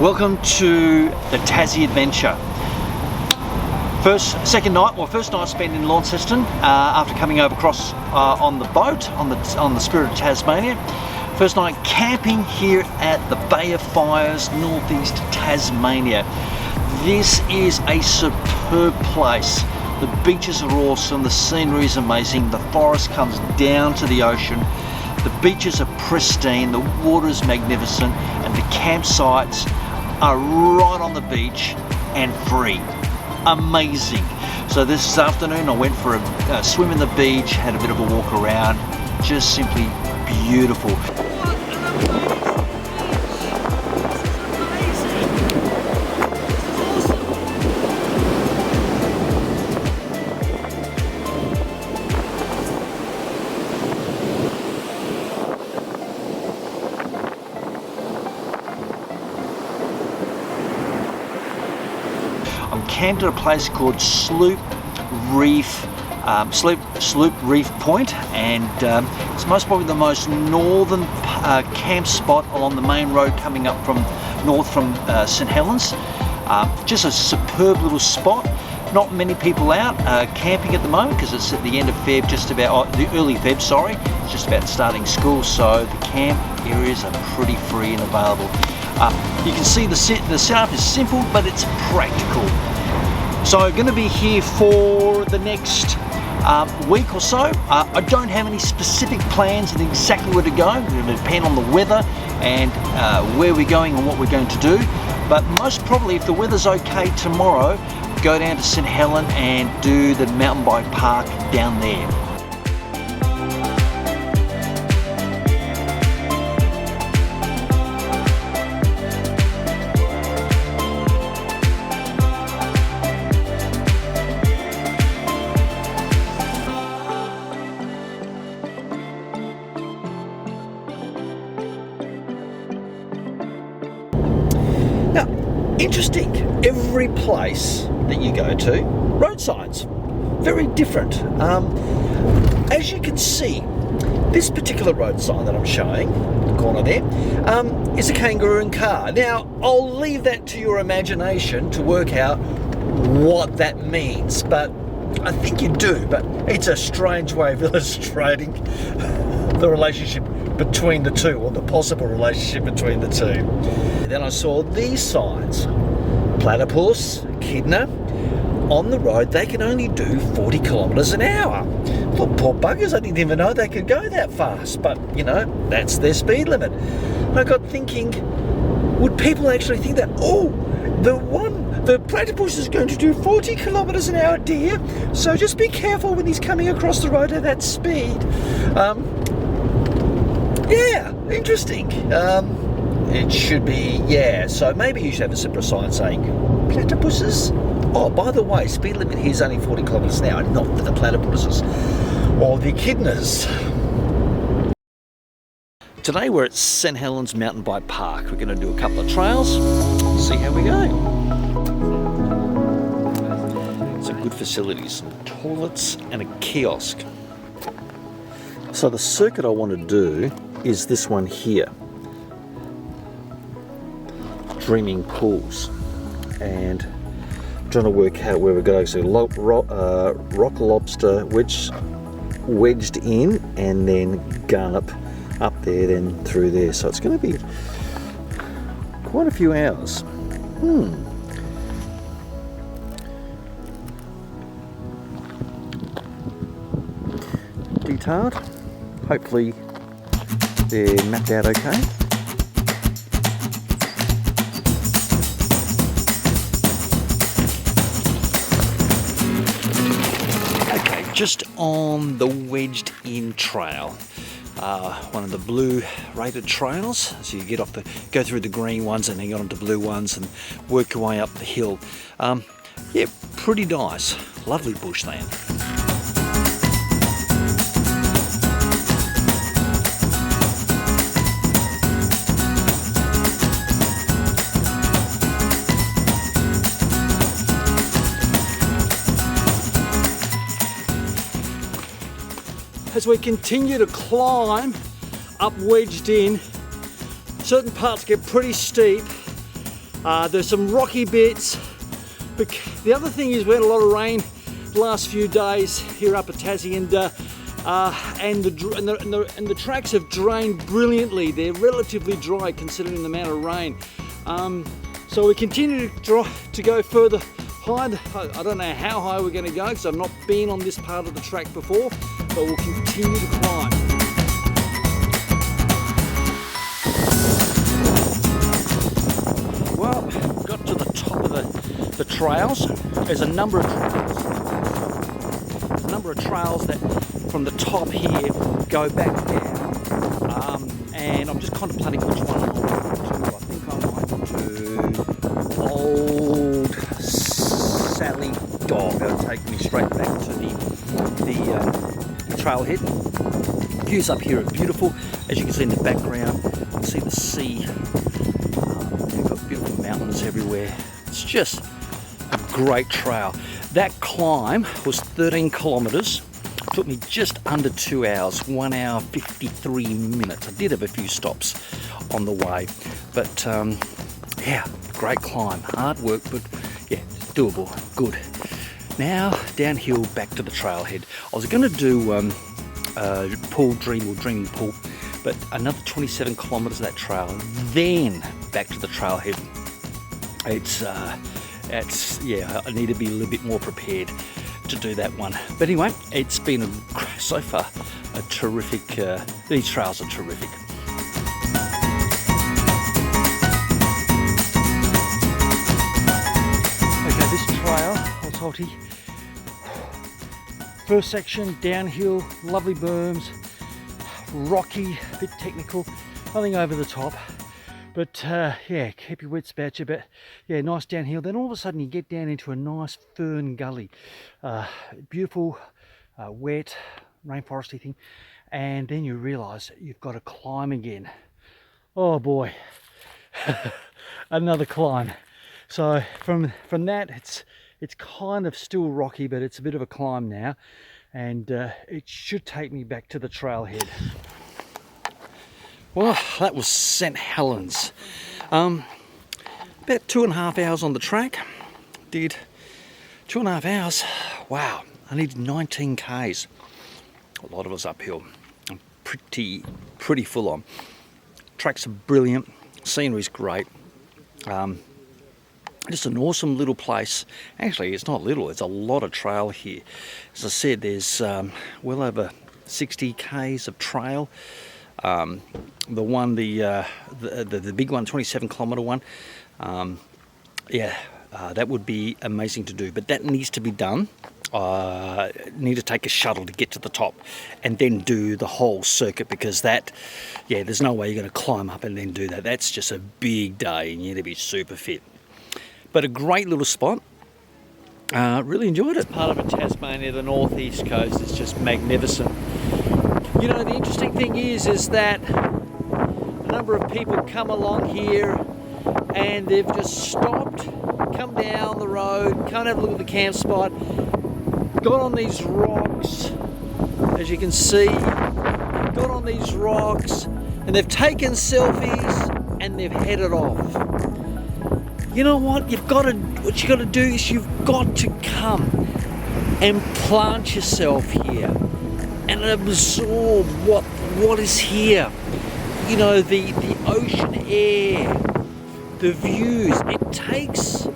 Welcome to the Tassie adventure. First night spent in Launceston after coming over across on the boat on the Spirit of Tasmania. First night camping here at the Bay of Fires, northeast Tasmania. This is a superb place. The beaches are awesome, the scenery is amazing, the forest comes down to the ocean, the beaches are pristine, the water is magnificent, and the campsites are right on the beach and free. Amazing. So this afternoon I went for a swim in the beach, had a bit of a walk around, just simply beautiful. I'm camped at a place called Sloop Reef Point, and it's most probably the most northern camp spot along the main road coming up from north from St Helens. Just a superb little spot. Not many people out camping at the moment because it's at the end of Feb, the early Feb, sorry. It's just about starting school, so the camp areas are pretty free and available. You can see the setup is simple, but it's practical. So I'm going to be here for the next week or so. I don't have any specific plans and exactly where to go. It's going to depend on the weather and where we're going and what we're going to do. But most probably, if the weather's okay tomorrow, go down to St Helen and do the mountain bike park down there. Interesting, every place that you go to, road signs, very different. As you can see, this particular road sign that I'm showing, the corner there, is a kangaroo and car. Now, I'll leave that to your imagination to work out what that means, but I think you do, but it's a strange way of illustrating the relationship between the two, or the possible relationship between the two. Then I saw these signs: platypus, echidna, on the road. They can only do 40 kilometres an hour. Well, poor buggers, I didn't even know they could go that fast, but you know, that's their speed limit. And I got thinking, would people actually think that, oh, the platypus is going to do 40 kilometres an hour, dear, so just be careful when he's coming across the road at that speed. Yeah, interesting. It should be, yeah, so maybe you should have a separate sign saying platypuses. Oh, by the way, speed limit here is only 40 kilometres an hour, not for the platypuses or the echidnas. Today we're at St Helens Mountain Bike Park. We're going to do a couple of trails, see how we go. Some good facilities, some toilets and a kiosk. So the circuit I want to do is this one here, Dreaming Pools, and I'm trying to work out where we're going. So rock lobster wedged in, and then Garnup up there, then through there. So it's going to be quite a few hours. Detailed. Hopefully they're mapped out okay. Okay, just on the wedged in trail. One of the blue rated trails. So you go through the green ones and then get onto blue ones and work your way up the hill. Yeah, pretty nice. Lovely bushland. As we continue to climb up wedged in, certain parts get pretty steep, There's some rocky bits, but the other thing is we had a lot of rain the last few days here up at Tassie, and the tracks have drained brilliantly. They're relatively dry considering the amount of rain. So we continue to go further high. I don't know how high we're going to go because I've not been on this part of the track before, but we'll continue to climb. Well, got to the top of the trails. There's a number of trails. There's a number of trails that from the top here go back down, and I'm just contemplating which one I want to. I think I might do Old Sally Dog. It'll take me straight back to the trailhead. Views up here are beautiful. As you can see in the background, you can see the sea. You've got beautiful mountains everywhere. It's just a great trail. That climb was 13 kilometres. Took me just under 2 hours, 1 hour 53 minutes. I did have a few stops on the way, but yeah, great climb. Hard work, but yeah, doable, good. Now downhill back to the trailhead. I was going to do Dreaming Pool, but another 27 kilometres of that trail, then back to the trailhead. It's yeah, I need to be a little bit more prepared to do that one. But anyway, it's been so far a terrific, these trails are terrific. Okay, this trail, Salty, first section, downhill, lovely berms, rocky, a bit technical, nothing over the top. But yeah, keep your wits about you, but yeah, nice downhill. Then all of a sudden you get down into a nice fern gully. Beautiful, wet, rainforesty thing. And then you realise you've got to climb again. Oh boy, another climb. So from that, it's kind of still rocky, but it's a bit of a climb now. And it should take me back to the trailhead. Well, that was St Helens. About 2.5 hours on the track. Did 2.5 hours. Wow, I needed 19 Ks. A lot of us uphill. Pretty full on. Tracks are brilliant. Scenery's great. Just an awesome little place. Actually, it's not little. It's a lot of trail here. As I said, there's well over 60 Ks of trail. The one, the big one, 27 kilometre one, yeah, that would be amazing to do, but that needs to be done. Need to take a shuttle to get to the top and then do the whole circuit, because that, yeah, there's no way you're going to climb up and then do that. That's just a big day and you need to be super fit. But a great little spot. Really enjoyed it. Part of Tasmania, the northeast coast is just magnificent. You know, the interesting thing is that a number of people come along here and they've just stopped, come down the road, come and have a look at the camp spot, got on these rocks, as you can see, got on these rocks, and they've taken selfies and they've headed off. You know what? What you got to do is you've got to come and plant yourself here and absorb what is here. You know, the ocean air, the views. It takes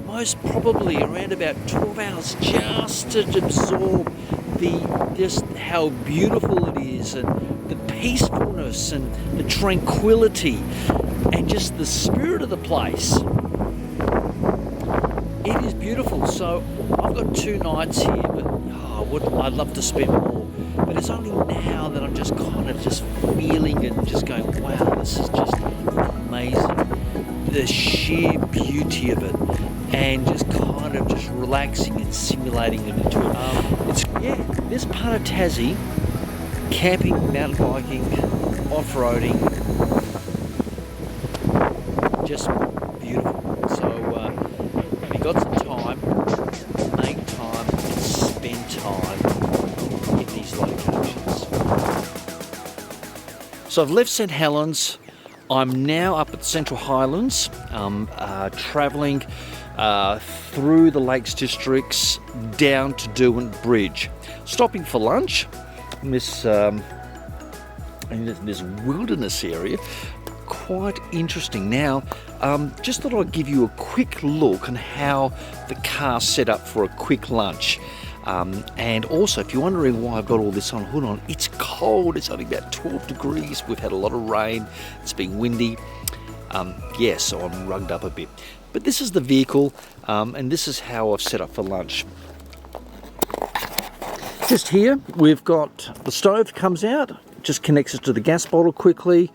most probably around about 12 hours just to absorb just how beautiful it is, and the peacefulness and the tranquility and just the spirit of the place. It is beautiful. So I've got 2 nights here, but I'd love to spend more. But it's only now that I'm just kind of just feeling and just going, wow, this is just amazing. The sheer beauty of it, and just kind of just relaxing and simulating it into it. This part of Tassie, camping, mountain biking, off-roading, just beautiful. So if you've got some time, make time and spend time in these locations. So I've left St Helens. I'm now up at Central Highlands, travelling through the Lakes districts down to Derwent Bridge, stopping for lunch in this wilderness area. Quite interesting. Now, just thought I'd give you a quick look on how the car's set up for a quick lunch. And also, if you're wondering why I've got all this on hood on, it's cold. It's only about 12 degrees. We've had a lot of rain. It's been windy. So I'm rugged up a bit. But this is the vehicle, and this is how I've set up for lunch. Just here, we've got the stove comes out, just connects it to the gas bottle quickly.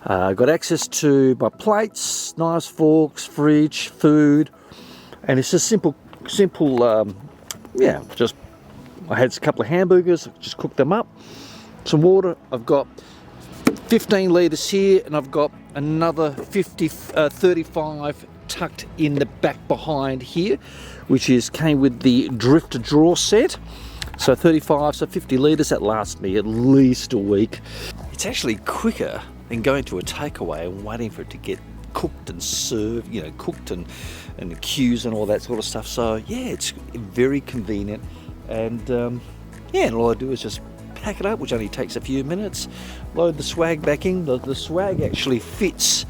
Got access to my plates, knives, forks, fridge, food, and it's just simple. Just I had a couple of hamburgers, just cooked them up. Some water. I've got 15 litres here, and I've got another 35 tucked in the back behind here, which came with the drifter drawer set. So 35, so 50 litres. That lasts me at least a week. It's actually quicker than going to a takeaway and waiting for it to get cooked and served, cooked and the queues and all that sort of stuff. So yeah, it's very convenient, and and all I do is just pack it up, which only takes a few minutes, load the swag back in. The swag actually fits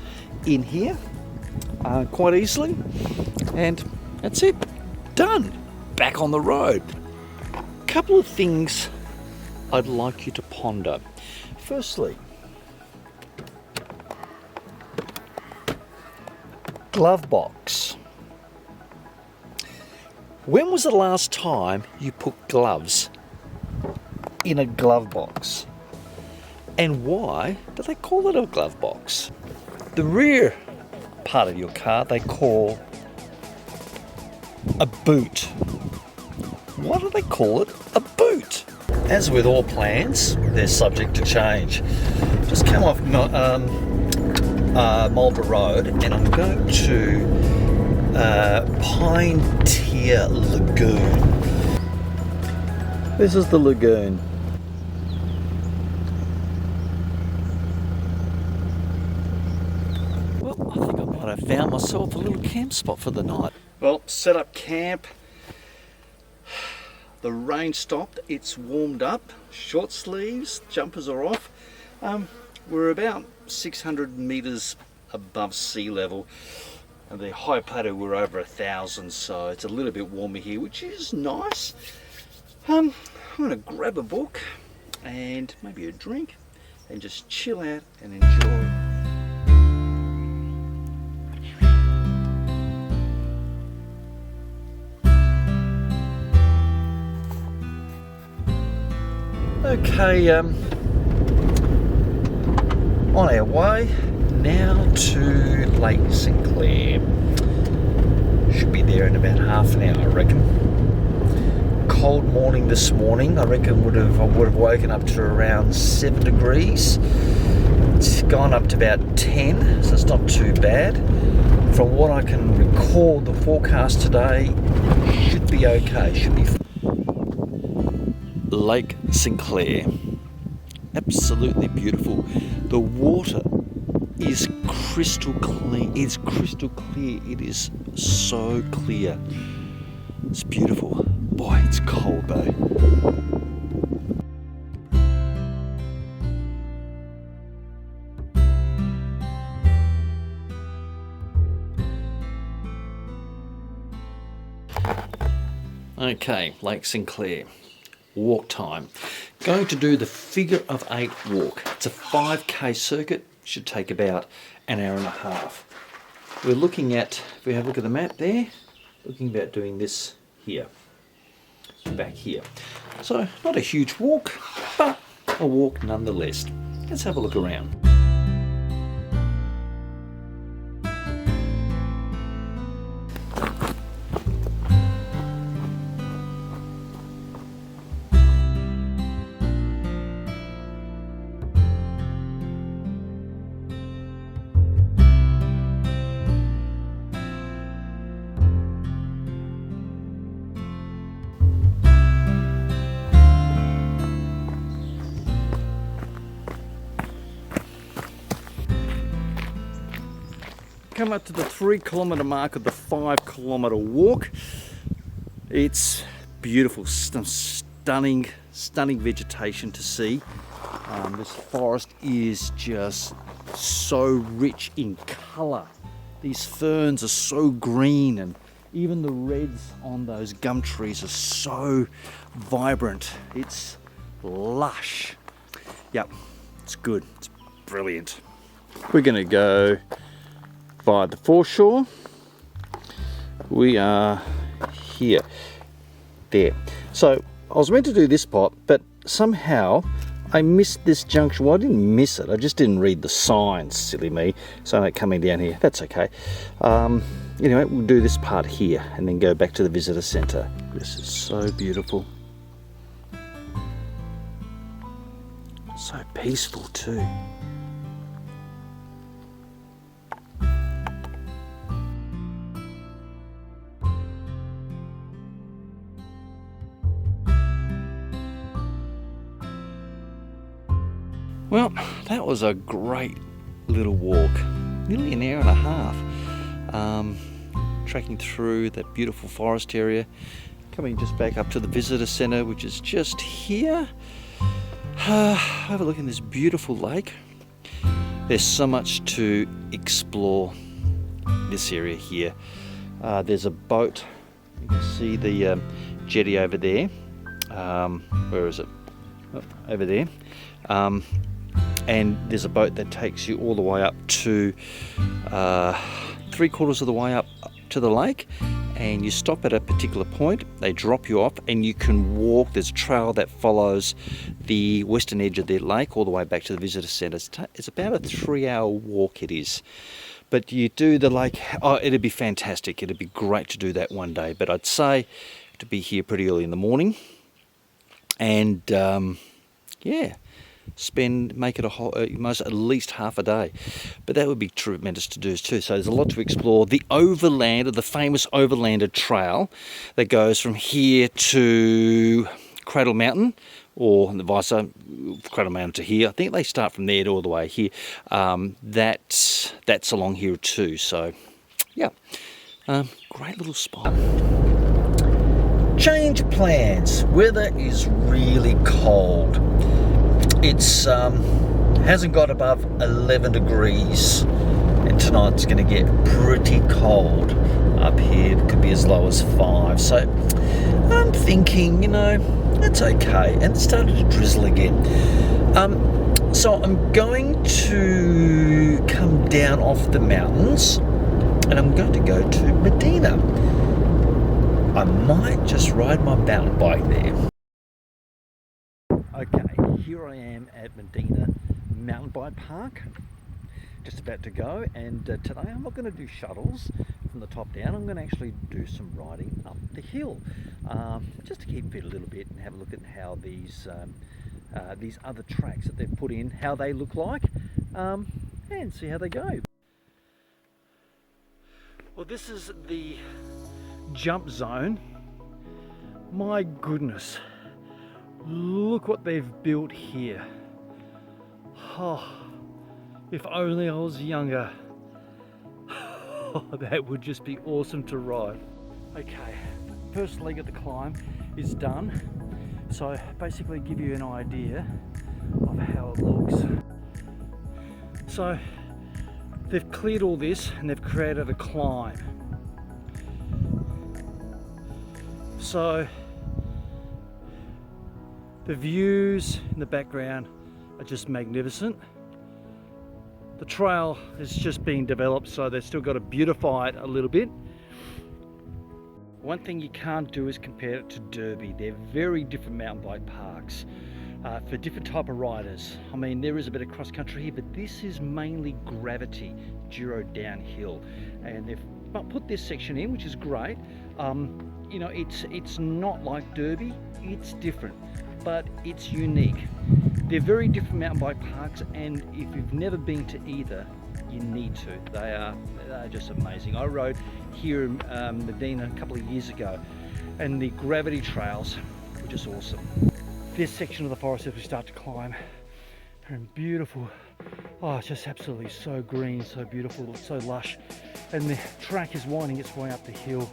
in here quite easily, and that's it, done. Back on the road. Couple of things I'd like you to ponder. Firstly, glove box. When was the last time you put gloves in a glove box? And why do they call it a glove box? The rear part of your car they call a boot. Why do they call it a boot? As with all plans, they're subject to change. Just came off Marlborough Road, and I'm going to Pine Tier Lagoon. This is the lagoon. Well, I think I might have found myself a little camp spot for the night. Well, set up camp. The rain stopped, it's warmed up, short sleeves, jumpers are off. We're about 600 metres above sea level, and the high plateau we're over 1,000, so it's a little bit warmer here, which is nice. I'm going to grab a book and maybe a drink and just chill out and enjoy. Okay, on our way now to Lake St Clair. Should be there in about half an hour, I reckon. Cold morning this morning. I reckon I would have woken up to around 7 degrees. It's gone up to about 10, so it's not too bad. From what I can recall, the forecast today should be okay. Should be. Lake St Clair, absolutely beautiful. The water is crystal clean. It's crystal clear. It is so clear. It's beautiful. Boy, it's cold though. Okay, Lake St Clair. Walk time. Going to do the figure of 8 walk. It's a 5k circuit. Should take about an hour and a half. We're looking at, if we have a look at the map there, looking about doing this here, back here. So not a huge walk, but a walk nonetheless. Let's have a look around. come up to the 3 kilometre mark of the 5 kilometre walk. It's beautiful, some stunning vegetation to see. This forest is just so rich in colour. These ferns are so green, and even the reds on those gum trees are so vibrant. It's lush. Yep, it's good. It's brilliant. We're going to go by the foreshore. We are here. There. So I was meant to do this spot, but somehow I missed this junction. Well, I didn't miss it. I just didn't read the signs, silly me. So I'm not coming down here. That's okay. Anyway, we'll do this part here and then go back to the visitor centre. This is so beautiful. So peaceful too. Well, that was a great little walk, nearly an hour and a half, trekking through that beautiful forest area, coming just back up to the visitor centre, which is just here. Overlooking this beautiful lake. There's so much to explore this area here. There's a boat, you can see the jetty over there. Where is it? Oh, over there. And there's a boat that takes you all the way up to 3/4 of the way up to the lake, and you stop at a particular point. They drop you off and you can walk. There's a trail that follows the western edge of the lake all the way back to the visitor centre. It's about a 3-hour walk it is, but you do the lake. Oh, it'd be fantastic. It'd be great to do that one day, but I'd say to be here pretty early in the morning and yeah, make it a whole, at least half a day. But that would be tremendous to do too. So there's a lot to explore. The Overlander, the famous Overlander trail that goes from here to Cradle Mountain, or the vice versa, Cradle Mountain to here. I think they start from there to all the way here. That's along here too. So yeah, great little spot. Change of plans. Weather is really cold. It's hasn't got above 11 degrees, and tonight's going to get pretty cold up here. It could be as low as 5. So I'm thinking, that's okay. And it started to drizzle again. So I'm going to come down off the mountains, and I'm going to go to Maydena. I might just ride my mountain bike there. Okay, here I am at Maydena Mountain Bike Park, just about to go, and today I'm not going to do shuttles from the top down. I'm going to actually do some riding up the hill, just to keep fit a little bit and have a look at how these other tracks that they've put in, how they look like, and see how they go. Well, this is the jump zone. My goodness. Look what they've built here. Oh, if only I was younger. Oh, that would just be awesome to ride. Okay, first leg of the climb is done. So basically give you an idea of how it looks. So they've cleared all this and they've created a climb. So the views in the background are just magnificent. The trail is just being developed, so they've still got to beautify it a little bit. One thing you can't do is compare it to Derby. They're very different mountain bike parks for different type of riders. I mean, there is a bit of cross country here, but this is mainly gravity, Giro downhill, and they've put this section in, which is great. It's not like Derby, it's different, but it's unique. They're very different mountain bike parks, and if you've never been to either, you need to. They're just amazing. I rode here in Maydena a couple of years ago, and the gravity trails were just awesome. This section of the forest, as we start to climb, are in beautiful Oh, it's just absolutely so green, so beautiful, so lush. And the track is winding its way up the hill.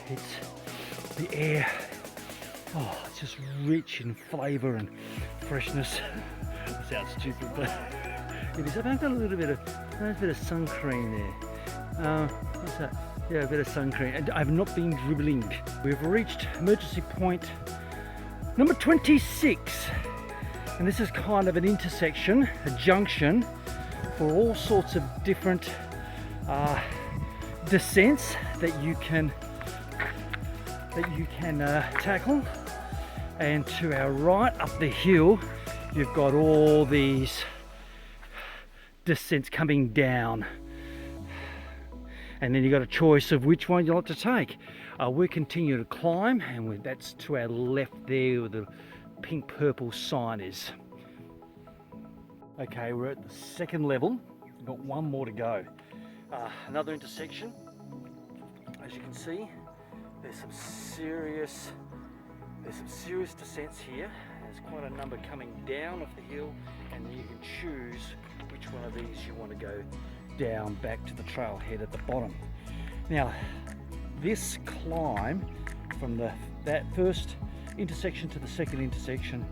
It's the air. Oh, it's just rich in flavour and freshness. It sounds stupid, but it is. I've got a little bit of sun cream there. What's that? Yeah, a bit of sun cream. And I've not been dribbling. We've reached emergency point number 26. And this is kind of an intersection, a junction for all sorts of different descents that you can tackle. And to our right up the hill, you've got all these descents coming down. And then you've got a choice of which one you like to take. We continue to climb, and that's to our left there where the pink purple sign is. Okay, we're at the second level. We've got one more to go. Another intersection. As you can see, there's some serious descents here. There's quite a number coming down off the hill, and you can choose which one of these you want to go down back to the trailhead at the bottom. Now, this climb from that first intersection to the second intersection,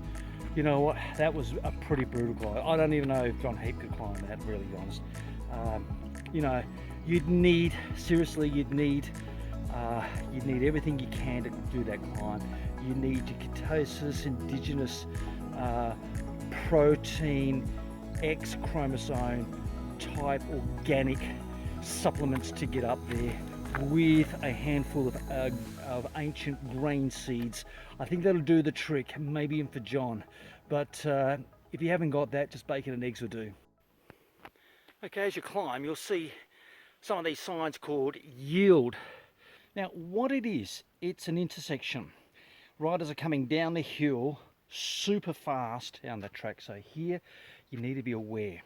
you know what, that was a pretty brutal climb. I don't even know if John Heap could climb that, really honest. You know, you'd need everything you can to do that climb. You need your ketosis, indigenous protein, X chromosome type organic supplements to get up there, with a handful of ancient grain seeds. I think that'll do the trick, maybe even for John. But if you haven't got that, just bacon and eggs will do. Okay, as you climb, you'll see some of these signs called yield. Now, what it is, it's an intersection. Riders are coming down the hill super fast down the track, so here you need to be aware.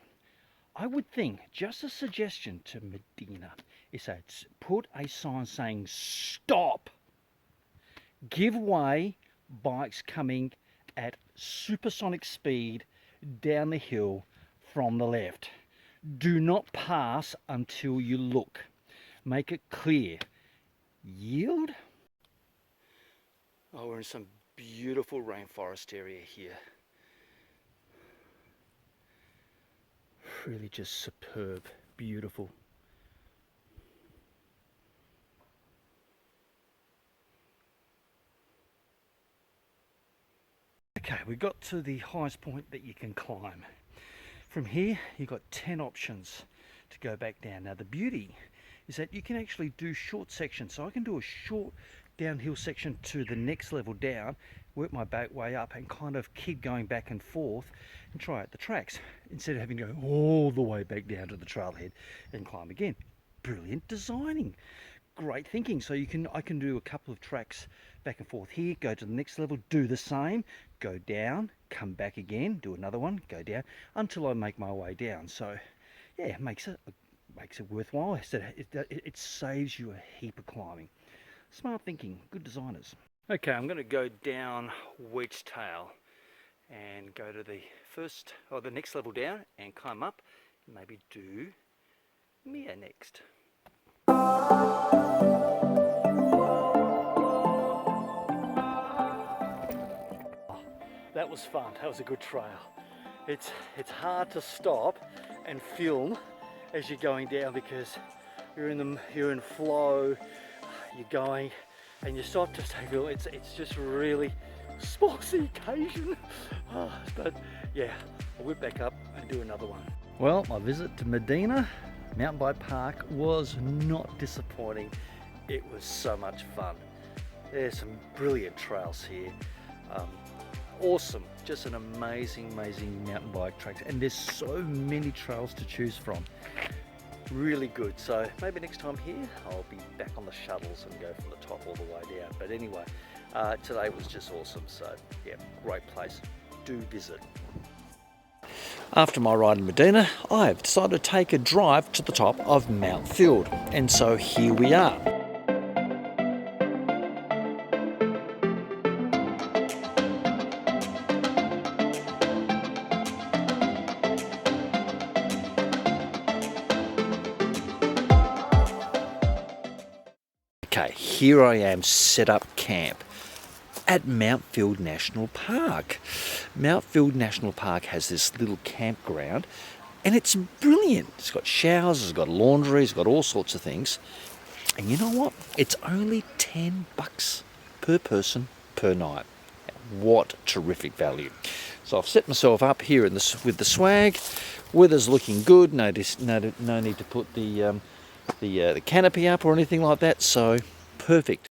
I would think, just a suggestion to Maydena, is that put a sign saying stop, give way, bikes coming at supersonic speed down the hill from the left. Do not pass until you look. Make it clear. Yield. Oh, we're in some beautiful rainforest area here. Really just superb, beautiful. Okay, we got to the highest point that you can climb. From here, you've got 10 options to go back down. Now, the beauty is that you can actually do short sections. So I can do a short downhill section to the next level down, work my back way up, and kind of keep going back and forth and try out the tracks instead of having to go all the way back down to the trailhead and climb again. Brilliant designing, great thinking. So I can do a couple of tracks back and forth here, go to the next level, do the same, go down, come back again, do another one, go down until I make my way down. So yeah, it makes it worthwhile. It saves you a heap of climbing. Smart thinking, good designers. Okay, I'm going to go down Wedge Tail and go to the next level down and climb up, and maybe do Mia next. That was fun. That was a good trail. It's hard to stop and film as you're going down because you're in flow. You're going and you stop to take feel. It's just really spicy occasion. But yeah, I'll whip back up and do another one. Well, my visit to Maydena Mountain Bike Park was not disappointing. It was so much fun. There's some brilliant trails here. Awesome, just an amazing mountain bike track, and there's so many trails to choose from. Really good. So maybe next time here I'll be back on the shuttles and go from the top all the way down. But anyway, today was just awesome. So yeah, great place. Do visit. After my ride in Maydena, I've decided to take a drive to the top of Mount Field, and so here we are. Okay, here I am set up camp at Mount Field National Park. Mount Field National Park has this little campground and it's brilliant. It's got showers, it's got laundry, it's got all sorts of things. And you know what? It's only $10 per person per night. What terrific value. So I've set myself up here with the swag. Weather's looking good. No need to put the canopy up or anything like that. So perfect.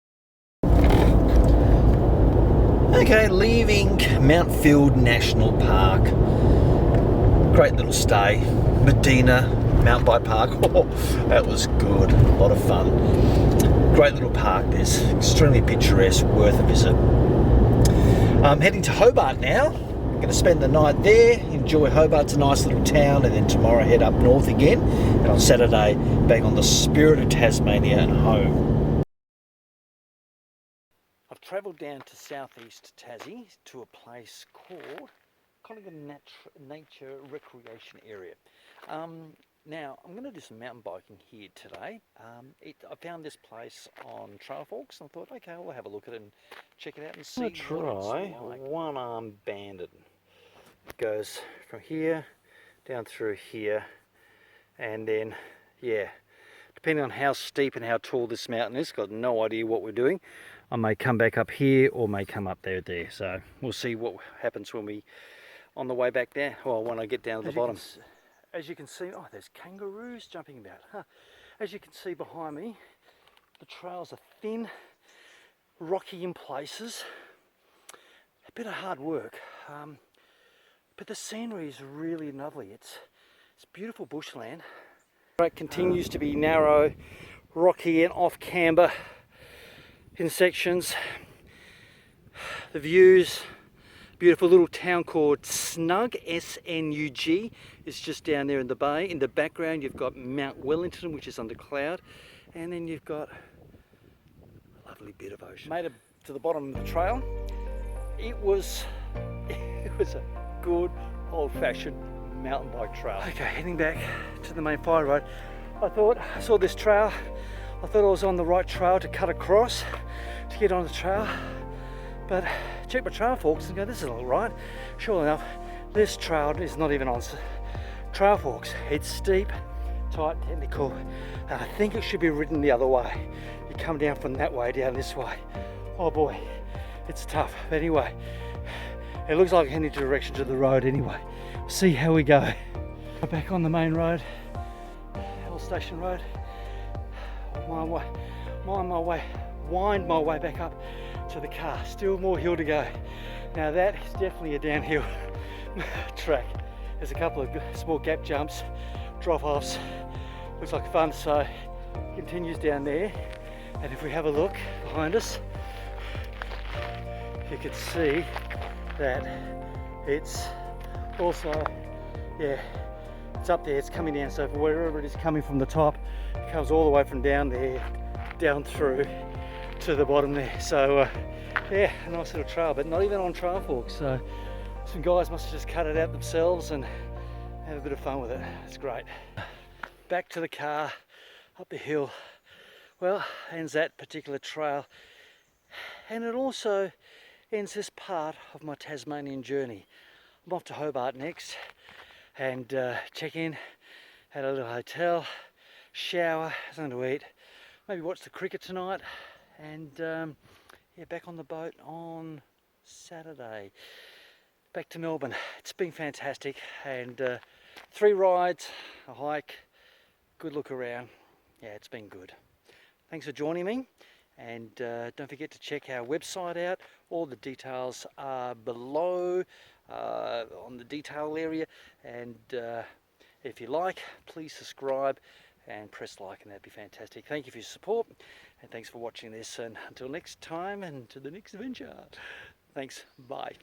Okay, leaving Mount Field National Park. Great little stay. Maydena mountain bike park. Oh, that was good. A lot of fun. Great little park. There's extremely picturesque, worth a visit. I'm heading to Hobart now. I'm going to spend the night there, enjoy Hobart. It's a nice little town, and then tomorrow head up north again. And on Saturday, back on the spirit of Tasmania and home. I've travelled down to southeast Tassie to a place called kind of a nature recreation area. Now, I'm going to do some mountain biking here today. I found this place on Trail Forks and I thought, okay, we'll have a look at it and check it out and see what it's like. One arm banded. It goes from here down through here, and then, yeah, depending on how steep and how tall this mountain is, got no idea what we're doing. I may come back up here or may come up there. So we'll see what happens when we, on the way back there, or when I get down to the bottom. As you can see, oh, there's kangaroos jumping about. Huh. As you can see behind me, the trails are thin, rocky in places. A bit of hard work, but the scenery is really lovely. It's beautiful bushland. It continues to be narrow, rocky and off camber in sections. The views. Beautiful little town called Snug, S-N-U-G. It's just down there in the bay. In the background you've got Mount Wellington, which is under cloud, and then you've got a lovely bit of ocean. Made it to the bottom of the trail. It was a good old-fashioned mountain bike trail. Okay, heading back to the main fire road. I saw this trail. I thought I was on the right trail to cut across to get on the trail, but check my Trail Forks and go, this is all right. Sure enough, this trail is not even on Trail Forks. It's steep, tight, technical, and I think it should be ridden the other way. You come down from that way down this way. Oh boy, it's tough. But anyway, it looks like any direction to the road anyway. See how we go. Back on the main road, Hill Station Road. Wind my way back up to the car. Still more hill to go. Now that is definitely a downhill track. There's a couple of small gap jumps, drop-offs. Looks like fun, so it continues down there. And if we have a look behind us, you can see that it's also, yeah, it's up there, it's coming down. So wherever it is coming from the top, it comes all the way from down there, down through to the bottom there. So yeah, a nice little trail, but not even on Trail Forks. So some guys must have just cut it out themselves and have a bit of fun with it. It's great. Back to the car, up the hill. Well, ends that particular trail, and it also ends this part of my Tasmanian journey. I'm off to Hobart next and check in at a little hotel, shower, something to eat, maybe watch the cricket tonight, and yeah, back on the boat on Saturday. Back to Melbourne. It's been fantastic, and 3 rides, a hike, good look around. Yeah, it's been good. Thanks for joining me, and don't forget to check our website out. All the details are below on the detail area, and if you like, please subscribe and press like, and that'd be fantastic. Thank you for your support, and thanks for watching this, and until next time and to the next adventure. Thanks, bye.